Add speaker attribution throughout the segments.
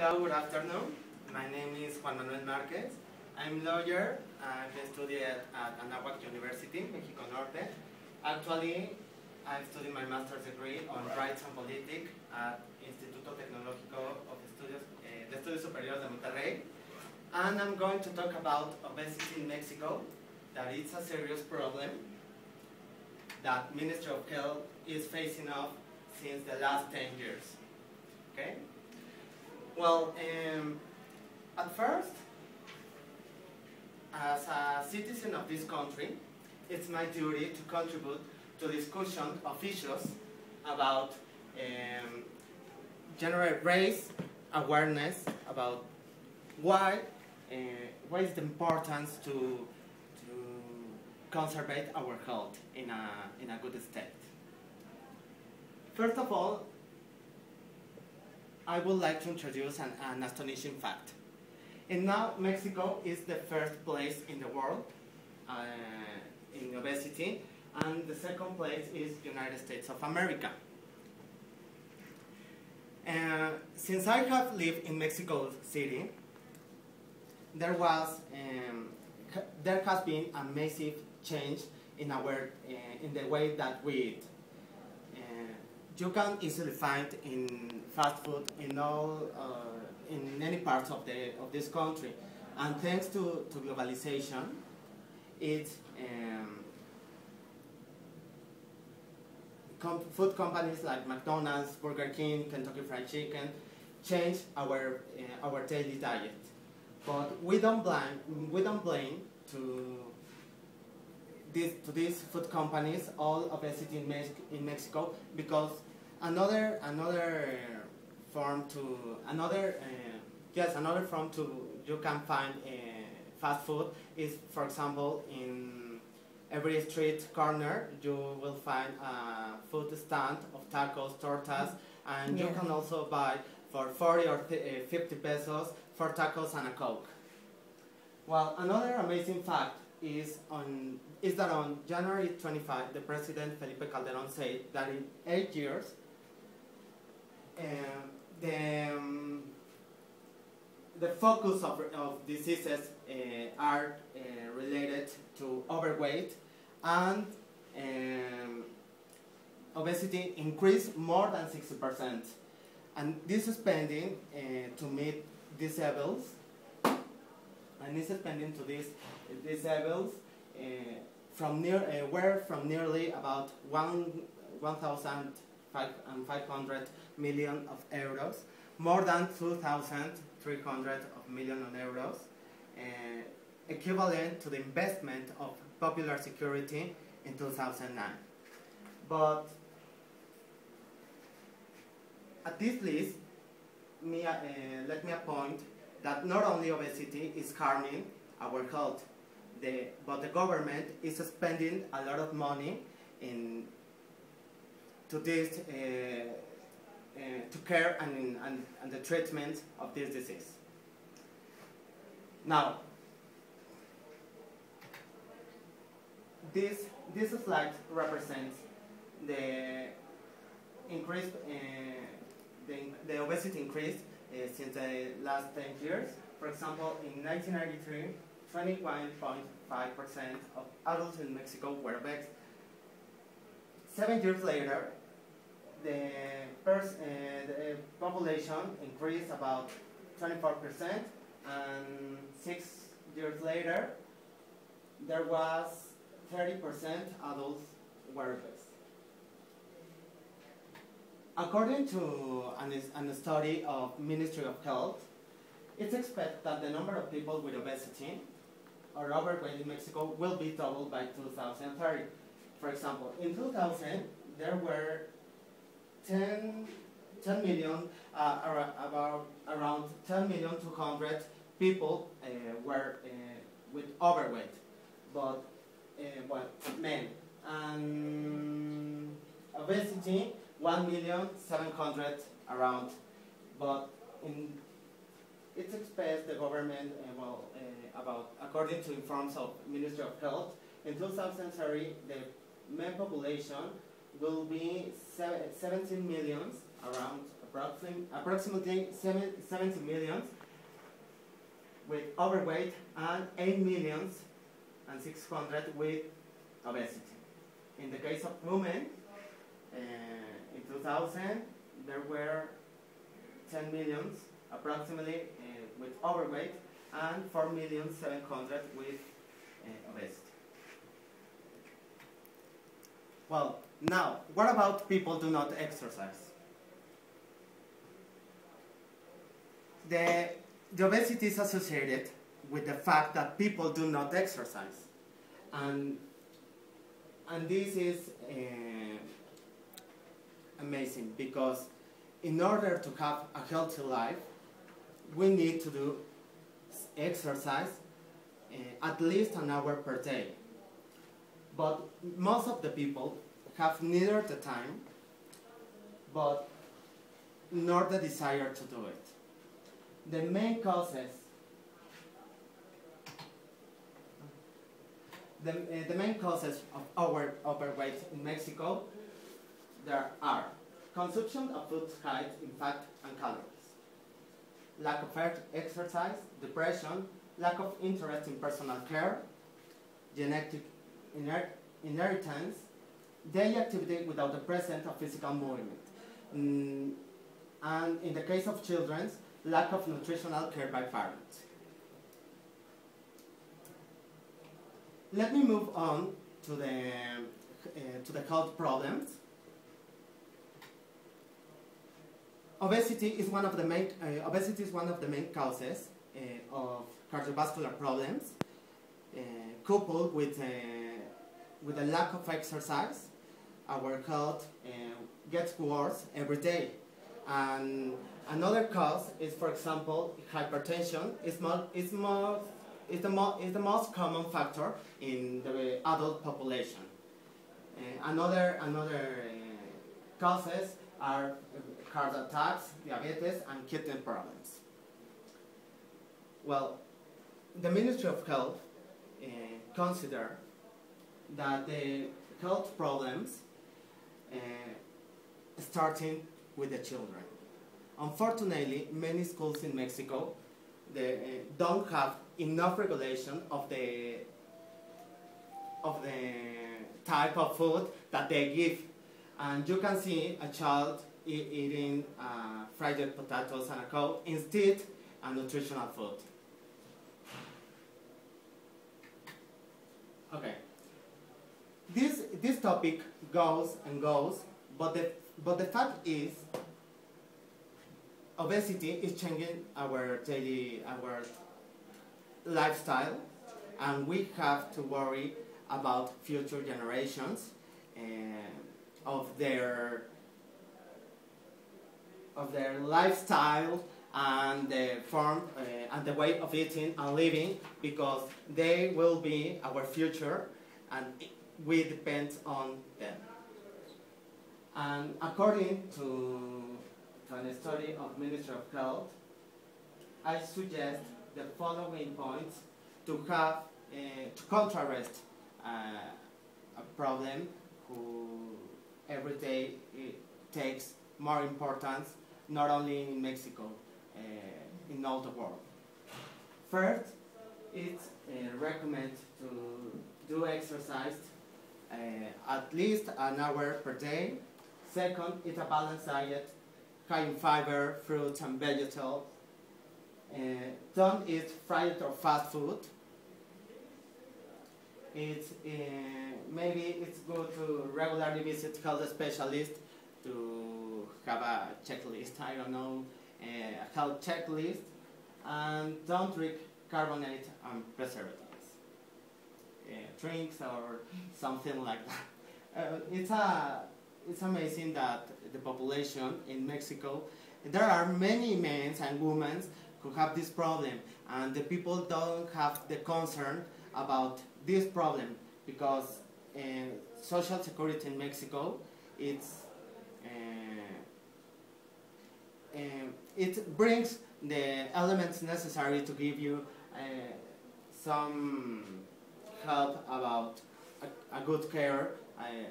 Speaker 1: Hello, good afternoon. My name is Manuel Marquez. I'm a lawyer. I studied at Anahuac University, Mexico Norte. Actually, I studied my master's degree on Rights and Politics at Instituto Tecnológico of de Estudios Superiores de Monterrey. And I'm going to talk about obesity in Mexico, that it's a serious problem that Ministry of Health is facing off since the last 10 years. Okay? Well, at first, as a citizen of this country, it's my duty to contribute to discussion of issues about raise awareness about why is the importance to conserve our health in a good state. First of all, I would like to introduce an astonishing fact. And now Mexico is the first place in the world in obesity, and the second place is United States of America. Since I have lived in Mexico City, there has been a massive change in the way that we eat. You can easily find in fast food in many parts of this country, and thanks to globalization, food companies like McDonald's, Burger King, Kentucky Fried Chicken change our daily diet. But we don't blame to these food companies all obesity in Mexico, because another form you can find fast food is, for example, in every street corner you will find a food stand of tacos, tortas, and you can also buy for 40 or 50 pesos 4 tacos and a Coke. Well, another amazing fact is that on January 25, the President Felipe Calderón said that in 8 years, the focus of diseases are related to overweight, and obesity increased more than 60%. And this spending to meet these levels, were from nearly about 1,500 million of euros, more than 2,300 of million of euros, equivalent to the investment of Popular Security in 2009. But at this list, let me point that not only obesity is harming our health, but the government is spending a lot of money to care and the treatment of this disease. Now, this slide represents the increase, the obesity increase since the last 10 years. For example, in 1993, 21.5% of adults in Mexico were obese. 7 years later, the population increased about 24%, and 6 years later, there was 30% adults were obese. According to a study of Ministry of Health, it's expected that the number of people with obesity or overweight in Mexico will be doubled by 2030. For example, in 2000, there were 10 million, around 10,200,000 people were with overweight, but men, and obesity 1,700,000 around. But it's expected the government according to informs of Ministry of Health, in 2030 the men population will be 17 million around approximately 70 million with overweight and 8 million and 600 with obesity. In the case of women, in 2000, there were 10 million approximately with overweight and 4,700,000 with obesity. Well, now, what about people do not exercise? The obesity is associated with the fact that people do not exercise. And this is amazing, because in order to have a healthy life, we need to do exercise at least an hour per day. But most of the people have neither the time but nor the desire to do it. The main causes of our overweight in Mexico, there are consumption of food high in fat and calories, lack of exercise, depression, lack of interest in personal care, genetic inheritance, daily activity without the presence of physical movement. And in the case of children, lack of nutritional care by parents. Let me move on to the health problems. Obesity is one of the main causes of cardiovascular problems, coupled with a lack of exercise. Our health gets worse every day. And another cause is, for example, hypertension is the most common factor in the adult population. Another causes are heart attacks, diabetes, and kidney problems. Well, the Ministry of Health consider that the health problems starting with the children. Unfortunately, many schools in Mexico don't have enough regulation of the type of food that they give, and you can see a child eating fried potatoes and a Coke instead of nutritional food. Okay, this topic goes and goes, but the fact is, obesity is changing our lifestyle, and we have to worry about future generations of their lifestyle and the form and the way of eating and living, because they will be our future and we depend on them. And according to a study of Ministry of Health, I suggest the following points to have to contrast a problem who every day it takes more importance, not only in Mexico, in all the world. First, it's recommended to do exercise at least an hour per day. Second, eat a balanced diet, high in fiber, fruits and vegetables. Don't eat fried or fast food. Maybe it's good to regularly visit health specialists to have a checklist, I don't know, a health checklist, and don't drink carbonate and preservatives, drinks or something like that. It's amazing that the population in Mexico, there are many men and women who have this problem, and the people don't have the concern about this problem, because social security in Mexico, it brings the elements necessary to give you some help about a good care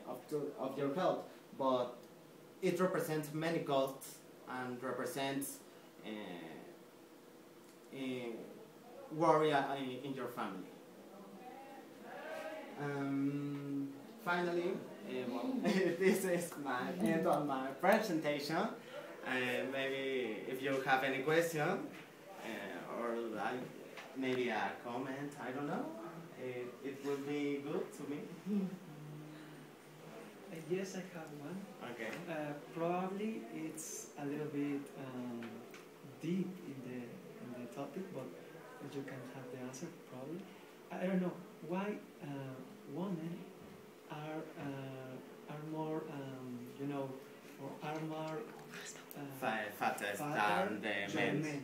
Speaker 1: of your health, but it represents many costs and represents worry in your family. Finally, well, this is my end of my presentation. Maybe if you have any question or maybe a comment, I don't know, it would be good to me.
Speaker 2: Yes, I have one.
Speaker 1: Okay.
Speaker 2: Probably it's a little bit deep in the topic, but you can have the answer probably. I don't know why women are more or are more
Speaker 1: Fattest than the men.